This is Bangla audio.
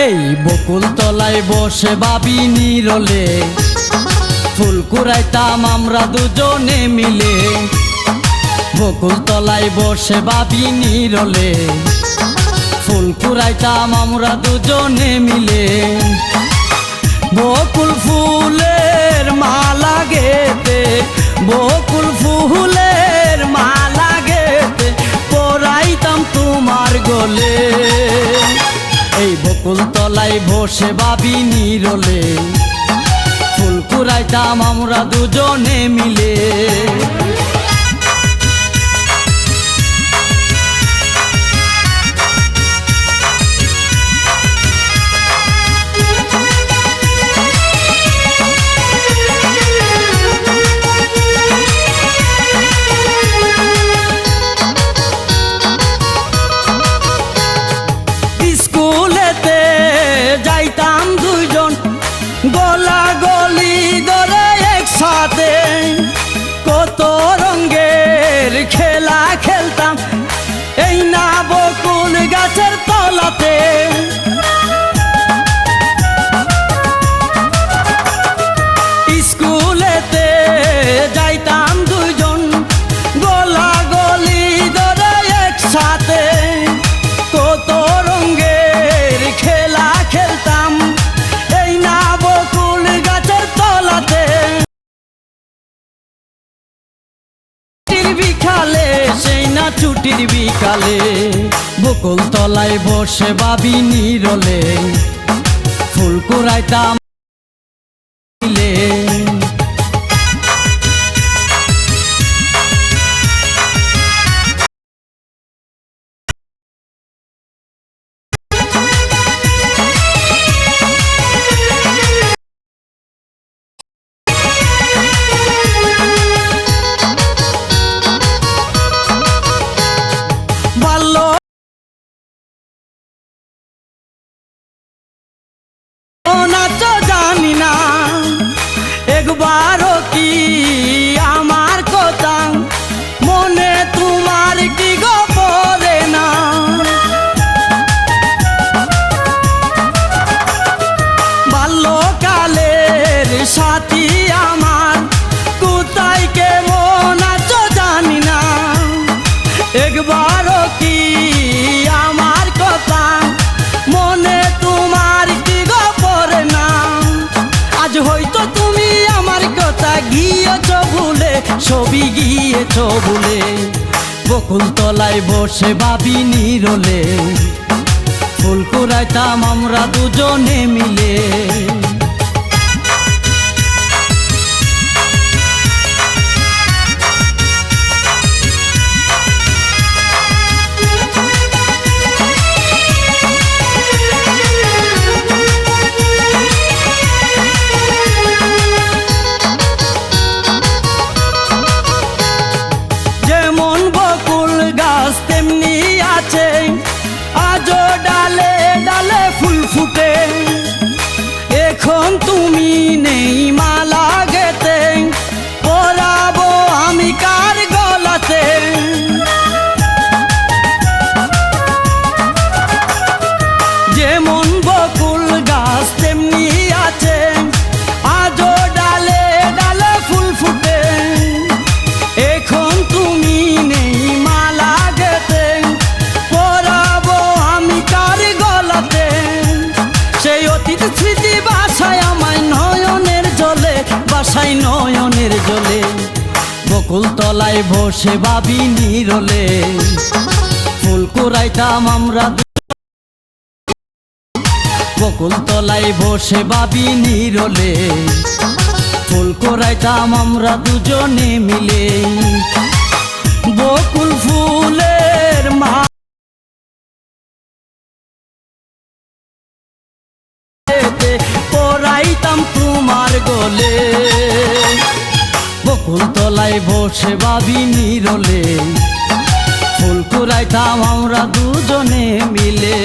এই বকুল তলায় বসে ভাবি নীরলে ফুল কুড়াইতাম আমরা দুজনে মিলে। বকুল তলায় বসে ভাবি নীরলে ফুল কুড়াইতাম আমরা দুজনে মিলে। বকুল ফুলের মালা গেতে, বকুল ফুলের মালা গেতে পরাইতাম তোমার গলে। এই বকুল তলায় বসে ভাবি নীরলে ফুল কুড়াইতাম আমরা দুজনে মিলে। যাইতাম দুইজন গলা গলি ধরে একসাথে, কত রঙের খেলা খেলতাম এই না বকুল গাছের তলাতে। স্কুলেতে যাইতাম দুইজন গলা গলি ধরে একসাথে, কত রঙের খেলা খেলতাম এই না বকুল গাছের তলাতে। বিকালে সেই না ছুটির বিকালে বকুল তলায় বসে ভাবি নীরলে ফুল কুড়াইতাম মিলে। জানি না একবারও কি আমার কথা মনে তোমার কি গো পড়ে না। বাল্যকালের সাথী আমার কোথায় কেমন আছো জানি না, একবারও কি আমার কথা মনে তোমার কি গো পড়ে না। আজ হয়তো তুমি আমার কথা গিয়েছ ভুলে, ছবি গিয়েছ ভুলে। বকুল তলায় বসে ভাবি নীরলে ফুল কুড়াইতাম আমরা দুজনে মিলে। যেমন বকুল গাছ তেমনি আছে আজও ডালে ডালে ফুল ফুটে। এখন তুমি নেই মালা গেতে পরাবো আমি কার গলাতে। যেমন বকুল গাছ তেমনি আছে আজও ডালে ডালে ফুল ফুটে। এখন তুমি নেই মালা গেতে পরাবো আমি কার গলাতে। সেই অতীত স্মৃতি বাসায় আমায় নয়নের জলে, বাসায় নয়নের জলে। বকুল তলায় বসে ভাবি নীরলে ফুল কুড়াইতাম আমরা। বকুল তলায় বসে ভাবি নীরলে ফুল কুড়াইতাম আমরা দুজনে মিলে। বকুল ফুলের মালা পরাইতাম তোমার গলে। বকুল তলায় বসে ভাবি নীরলে ফুল কুড়াইতাম আমরা দুজনে মিলে।